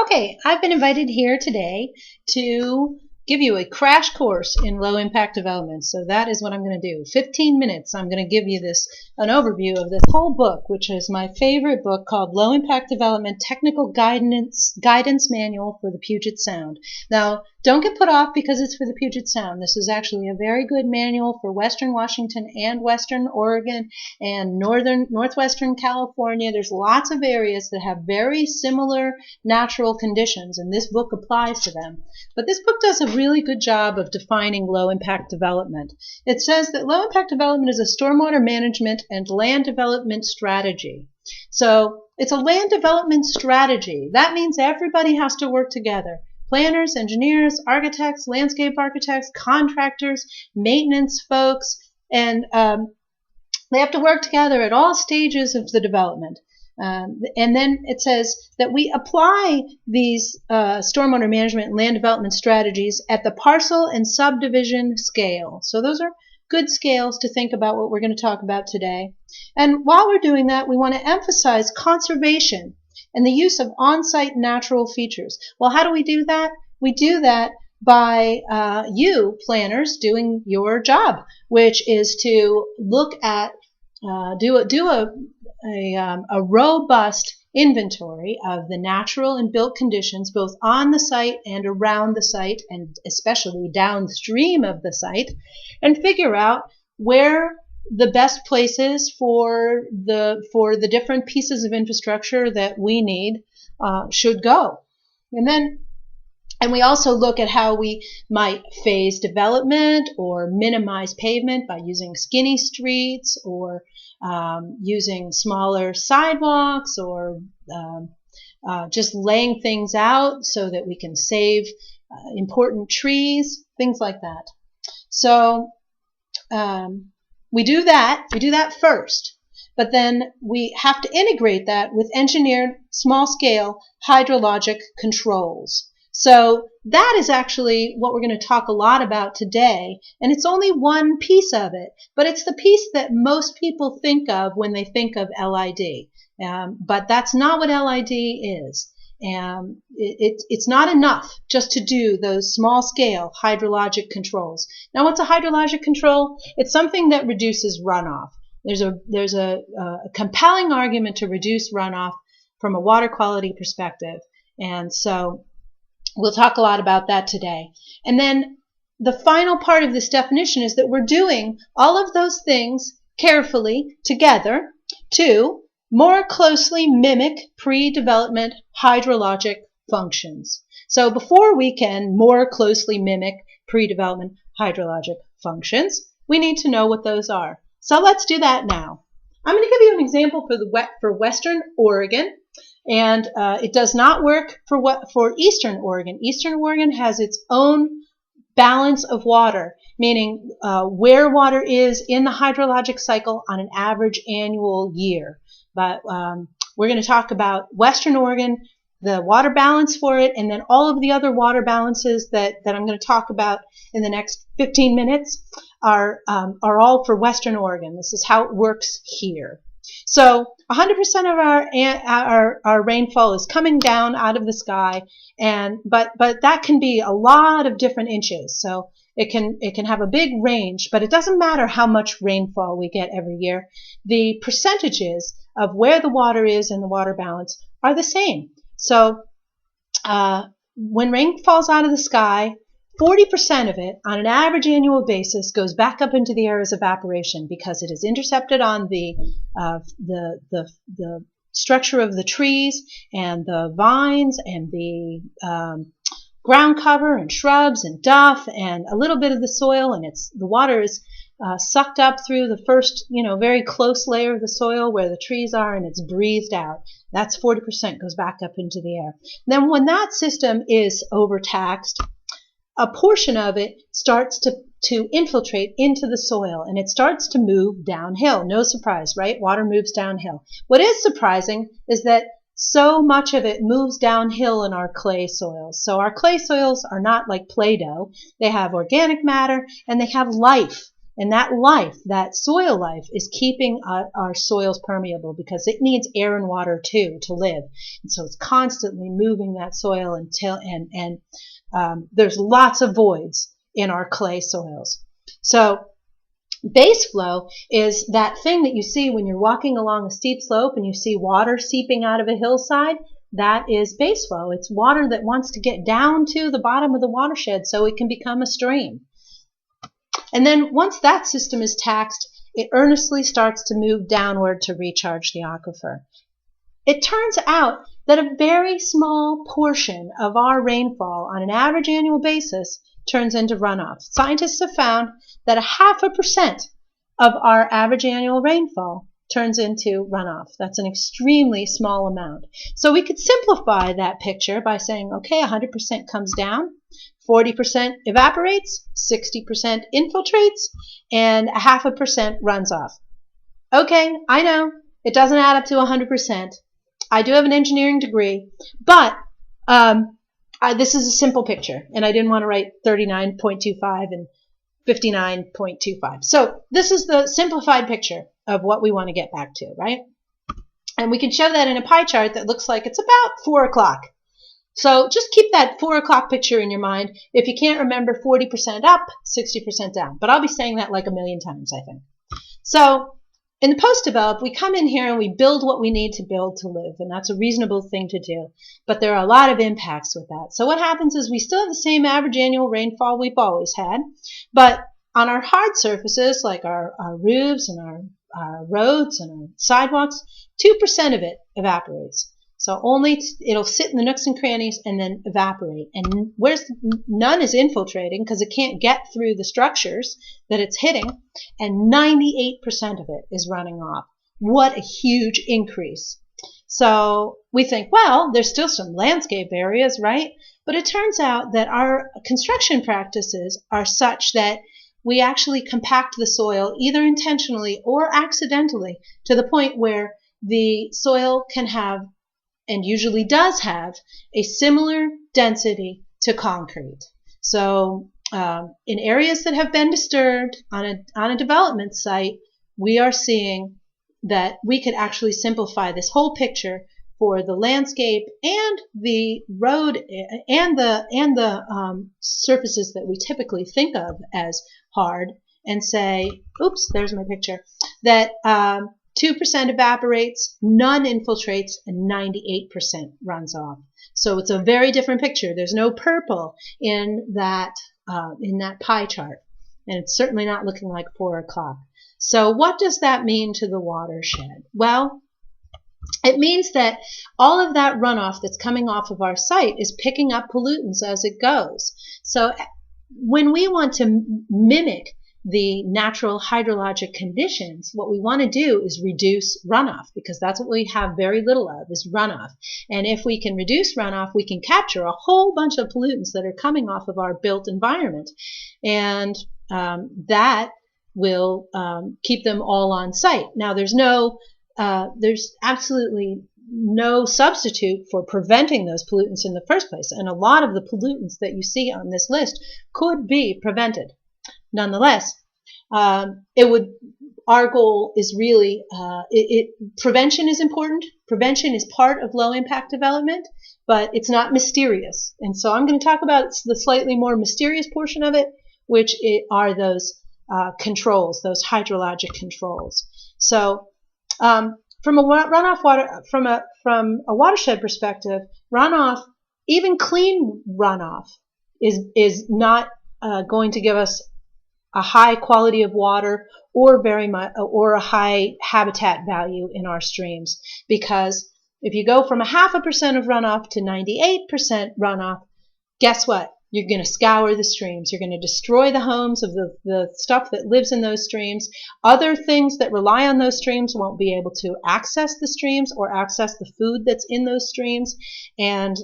Okay, I've been invited here today to give you a crash course in low impact development. So that is what I'm going to do. 15 minutes. I'm going to give you an overview of this whole book, which is my favorite book called Low Impact Development Technical Guidance Manual for the Puget Sound. Now, don't get put off because it's for the Puget Sound. This is actually a very good manual for Western Washington and Western Oregon and Northwestern California. There's lots of areas that have very similar natural conditions, and this book applies to them. But this book does a really good job of defining low impact development. It says that low impact development is a stormwater management and land development strategy. So it's a land development strategy. That means everybody has to work together. Planners, engineers, architects, landscape architects, contractors, maintenance folks, and they have to work together at all stages of the development. And then it says that we apply these stormwater management and land development strategies at the parcel and subdivision scale. So those are good scales to think about what we're going to talk about today. And while we're doing that, we want to emphasize conservation and the use of on-site natural features. Well, how do we do that? We do that by you planners doing your job, which is to look at do a robust inventory of the natural and built conditions both on the site and around the site and especially downstream of the site, and figure out where the best places for the different pieces of infrastructure that we need should go. And we also look at how we might phase development or minimize pavement by using skinny streets or using smaller sidewalks or just laying things out so that we can save important trees, things like that. So we do that first, but then we have to integrate that with engineered small-scale hydrologic controls. So that is actually what we're going to talk a lot about today, and it's only one piece of it, but it's the piece that most people think of when they think of LID. But that's not what LID is. It's not enough just to do those small-scale hydrologic controls. Now, what's a hydrologic control? It's something that reduces runoff. There's a compelling argument to reduce runoff from a water quality perspective, and so we'll talk a lot about that today. And then the final part of this definition is that we're doing all of those things carefully together to more closely mimic pre-development hydrologic functions. So before we can more closely mimic pre-development hydrologic functions, we need to know what those are. So let's do that now. I'm going to give you an example for Western Oregon. And it does not work for Eastern Oregon. Eastern Oregon has its own balance of water, meaning where water is in the hydrologic cycle on an average annual year. But we're going to talk about Western Oregon, the water balance for it, and then all of the other water balances that I'm going to talk about in the next 15 minutes are all for Western Oregon. This is how it works here. So 100% of our rainfall is coming down out of the sky, but that can be a lot of different inches. So it can have a big range, but it doesn't matter how much rainfall we get every year. The percentages of where the water is in the water balance are the same. So when rain falls out of the sky, 40% of it, on an average annual basis, goes back up into the air as evaporation because it is intercepted on the structure of the trees and the vines and the ground cover and shrubs and duff and a little bit of the soil, and the water is sucked up through the first, very close layer of the soil where the trees are, and it's breathed out. That's 40% goes back up into the air. Then when that system is overtaxed, a portion of it starts to infiltrate into the soil, and it starts to move downhill. No surprise, right? Water moves downhill. What is surprising is that so much of it moves downhill in our clay soils. So our clay soils are not like Play-Doh. They have organic matter, and they have life. And that life, that soil life, is keeping our soils permeable because it needs air and water too to live. And so it's constantly moving that soil until, there's lots of voids in our clay soils. So base flow is that thing that you see when you're walking along a steep slope and you see water seeping out of a hillside. That is base flow. It's water that wants to get down to the bottom of the watershed so it can become a stream. And then once that system is taxed, it earnestly starts to move downward to recharge the aquifer. It turns out that a very small portion of our rainfall on an average annual basis turns into runoff. Scientists have found that 0.5% of our average annual rainfall turns into runoff. That's an extremely small amount. So we could simplify that picture by saying, okay, 100% comes down, 40% evaporates, 60% infiltrates, and 0.5% runs off. Okay, I know, it doesn't add up to 100%. I do have an engineering degree, but this is a simple picture, and I didn't want to write 39.25 and 59.25. So this is the simplified picture of what we want to get back to, right? And we can show that in a pie chart that looks like it's about 4 o'clock. So just keep that 4 o'clock picture in your mind. If you can't remember, 40% up, 60% down. But I'll be saying that like a million times, I think. So in the post-develop, we come in here and we build what we need to build to live, and that's a reasonable thing to do. But there are a lot of impacts with that. So what happens is we still have the same average annual rainfall we've always had, but on our hard surfaces, like our roofs and our roads and our sidewalks, 2% of it evaporates. So it'll sit in the nooks and crannies and then evaporate. And none is infiltrating because it can't get through the structures that it's hitting, and 98% of it is running off. What a huge increase. So we think, well, there's still some landscape areas, right? But it turns out that our construction practices are such that we actually compact the soil either intentionally or accidentally to the point where the soil can have, and usually does have, a similar density to concrete. So in areas that have been disturbed on a development site, we are seeing that we could actually simplify this whole picture for the landscape and the road and the surfaces that we typically think of as hard, and say, oops, there's my picture, that 2% evaporates, none infiltrates, and 98% runs off. So it's a very different picture. There's no purple in that pie chart, and it's certainly not looking like 4 o'clock. So what does that mean to the watershed? Well, it means that all of that runoff that's coming off of our site is picking up pollutants as it goes. So when we want to mimic the natural hydrologic conditions, what we want to do is reduce runoff, because that's what we have very little of, is runoff. And if we can reduce runoff, we can capture a whole bunch of pollutants that are coming off of our built environment. And that will keep them all on site. Now, there's absolutely no substitute for preventing those pollutants in the first place. And a lot of the pollutants that you see on this list could be prevented. Nonetheless, our goal is really, prevention is important. Prevention is part of low impact development, but it's not mysterious. And so I'm going to talk about the slightly more mysterious portion of it, which are those controls, those hydrologic controls. So from a watershed perspective, runoff, even clean runoff, is not going to give us a high quality of water or a high habitat value in our streams. Because if you go from 0.5% of runoff to 98% runoff, guess what? You're going to scour the streams. You're going to destroy the homes of the stuff that lives in those streams. Other things that rely on those streams won't be able to access the streams or access the food that's in those streams. And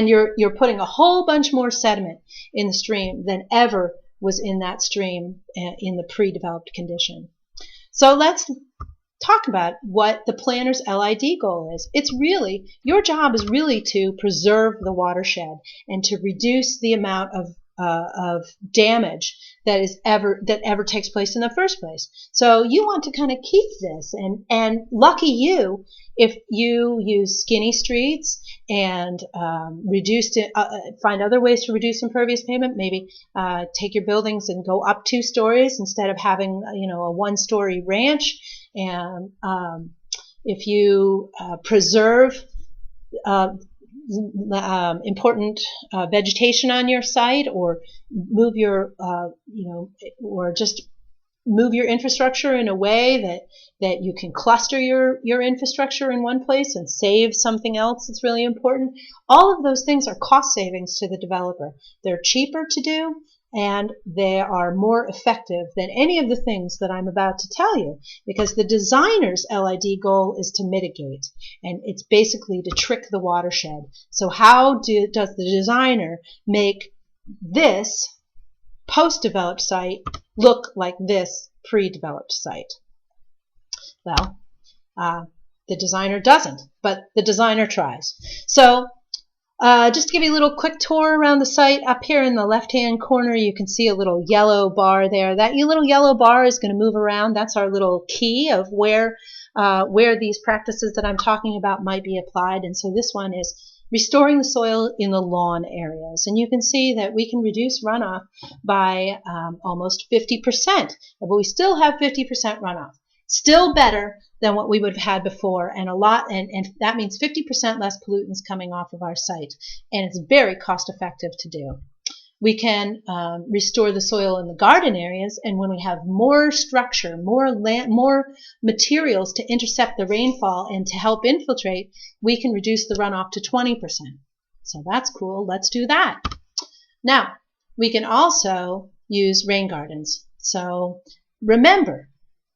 you're putting a whole bunch more sediment in the stream than ever was in that stream in the pre-developed condition. So let's talk about what the planner's LID goal is. Your job is really to preserve the watershed and to reduce the amount of damage that ever takes place in the first place. So you want to kind of keep this, and lucky you if you use skinny streets and find other ways to reduce impervious pavement. Maybe take your buildings and go up 2 stories instead of having a 1-story ranch. And if you preserve important vegetation on your site, or move your or just move your infrastructure in a way that you can cluster your infrastructure in one place and save something else that's really important. All of those things are cost savings to the developer. They're cheaper to do, and they are more effective than any of the things that I'm about to tell you, because the designer's LID goal is to mitigate, and it's basically to trick the watershed. So how does the designer make this post-developed site look like this pre-developed site? Well, the designer doesn't, but the designer tries. So just to give you a little quick tour around the site, up here in the left-hand corner, you can see a little yellow bar there. That little yellow bar is going to move around. That's our little key of where these practices that I'm talking about might be applied. And so this one is restoring the soil in the lawn areas. And you can see that we can reduce runoff by almost 50%, but we still have 50% runoff. Still better than what we would have had before, and and that means 50% less pollutants coming off of our site, and it's very cost effective to do. We can restore the soil in the garden areas, and when we have more structure, more materials to intercept the rainfall and to help infiltrate, we can reduce the runoff to 20%. So that's cool. Let's do that. Now, we can also use rain gardens. So remember,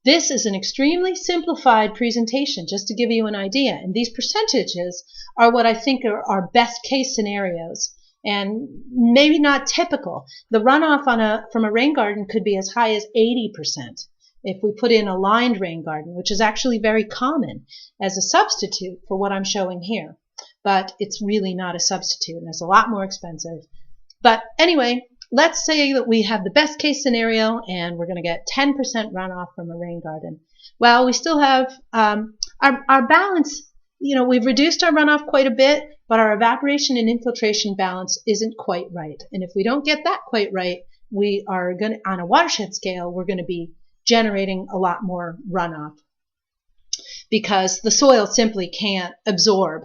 this is an extremely simplified presentation, just to give you an idea. And these percentages are what I think are our best case scenarios, and maybe not typical. The runoff from a rain garden could be as high as 80% if we put in a lined rain garden, which is actually very common as a substitute for what I'm showing here. But it's really not a substitute, and it's a lot more expensive. But anyway, let's say that we have the best case scenario and we're going to get 10% runoff from a rain garden. Well, we still have our balance. We've reduced our runoff quite a bit, but our evaporation and infiltration balance isn't quite right. And if we don't get that quite right, we are going to, on a watershed scale, we're going to be generating a lot more runoff, because the soil simply can't absorb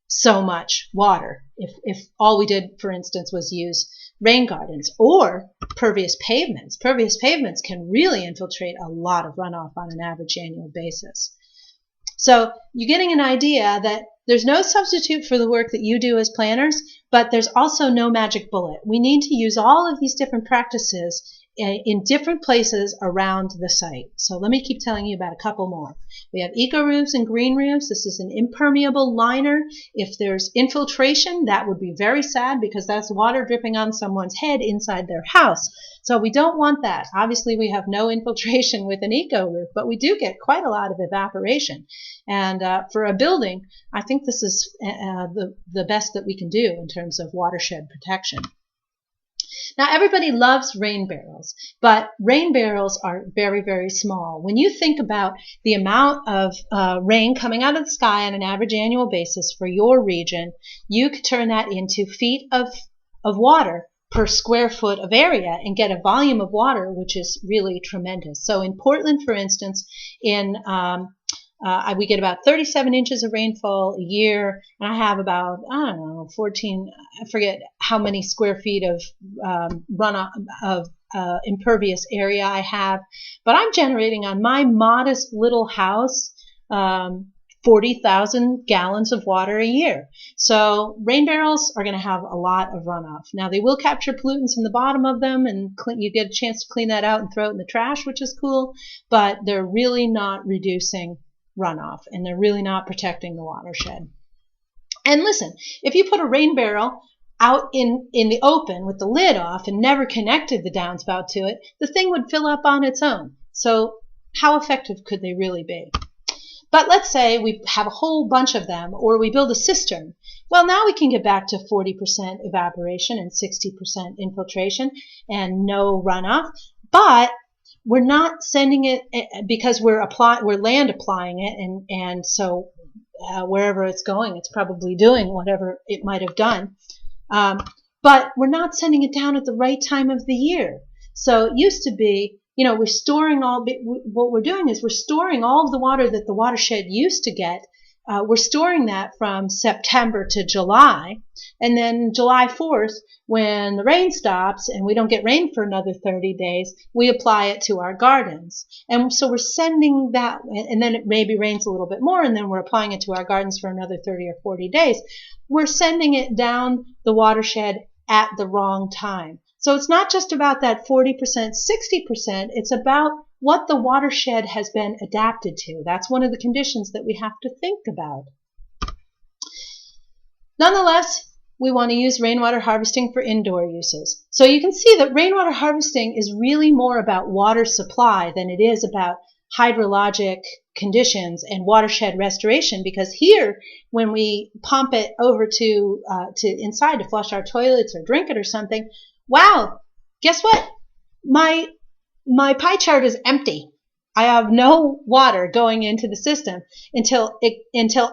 so much water. If all we did, for instance, was use rain gardens or pervious pavements. Pervious pavements can really infiltrate a lot of runoff on an average annual basis. So you're getting an idea that there's no substitute for the work that you do as planners, but there's also no magic bullet. We need to use all of these different practices in different places around the site. So let me keep telling you about a couple more. We have eco roofs and green roofs. This is an impermeable liner. If there's infiltration, that would be very sad, because that's water dripping on someone's head inside their house. So we don't want that. Obviously, we have no infiltration with an eco roof, but we do get quite a lot of evaporation. And for a building, I think this is the best that we can do in terms of watershed protection. Now, everybody loves rain barrels, but rain barrels are very, very small. When you think about the amount of rain coming out of the sky on an average annual basis for your region, you could turn that into feet of water per square foot of area and get a volume of water which is really tremendous. So in Portland, for instance, we get about 37 inches of rainfall a year, and I have about, 14, I forget how many square feet of runoff of impervious area I have, but I'm generating on my modest little house 40,000 gallons of water a year. So rain barrels are going to have a lot of runoff. Now, they will capture pollutants in the bottom of them, and you get a chance to clean that out and throw it in the trash, which is cool, but they're really not reducing runoff, and they're really not protecting the watershed. And listen, if you put a rain barrel out in the open with the lid off and never connected the downspout to it, the thing would fill up on its own. So how effective could they really be? But let's say we have a whole bunch of them, or we build a cistern. Well, now we can get back to 40% evaporation and 60% infiltration and no runoff. But we're not sending it because we're land applying it, and so wherever it's going, it's probably doing whatever it might have done. But we're not sending it down at the right time of the year. So it used to be, we're storing what we're doing is we're storing all of the water that the watershed used to get. We're storing that from September to July, and then July 4th, when the rain stops and we don't get rain for another 30 days, we apply it to our gardens. And so we're sending that, and then it maybe rains a little bit more, and then we're applying it to our gardens for another 30 or 40 days. We're sending it down the watershed at the wrong time. So it's not just about that 40%, 60%, it's about what the watershed has been adapted to. That's one of the conditions that we have to think about. Nonetheless, we want to use rainwater harvesting for indoor uses. So you can see that rainwater harvesting is really more about water supply than it is about hydrologic conditions and watershed restoration, because here, when we pump it over to inside to flush our toilets or drink it or something, wow, guess what? My pie chart is empty. I have no water going into the system until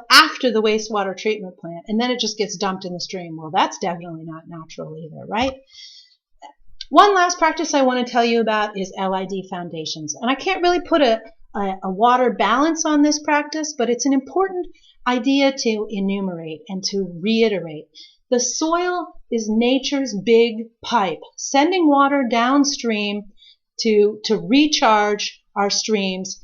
after the wastewater treatment plant, and then it just gets dumped in the stream. Well, that's definitely not natural either, right? One last practice I want to tell you about is LID foundations. And I can't really put a water balance on this practice, but it's an important idea to enumerate and to reiterate. The soil is nature's big pipe, sending water downstream to recharge our streams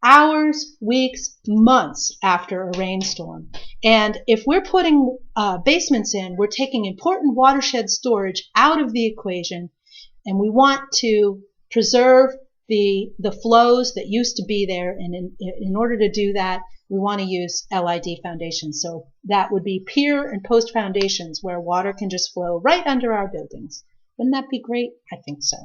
hours, weeks, months after a rainstorm. And if we're putting basements in, we're taking important watershed storage out of the equation, and we want to preserve the flows that used to be there. And in order to do that, we want to use LID foundations. So that would be pier and post foundations where water can just flow right under our buildings. Wouldn't that be great? I think so.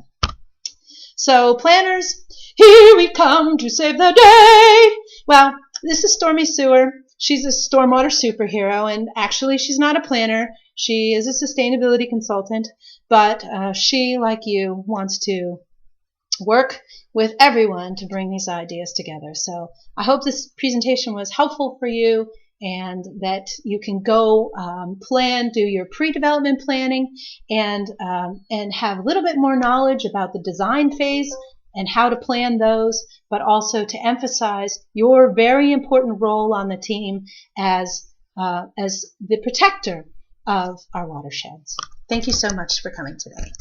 So planners, here we come to save the day. Well, this is Stormy Sewer. She's a stormwater superhero, and actually she's not a planner. She is a sustainability consultant, but she, like you, wants to work with everyone to bring these ideas together. So I hope this presentation was helpful for you, and that you can go do your pre-development planning, and have a little bit more knowledge about the design phase and how to plan those, but also to emphasize your very important role on the team as the protector of our watersheds. Thank you so much for coming today.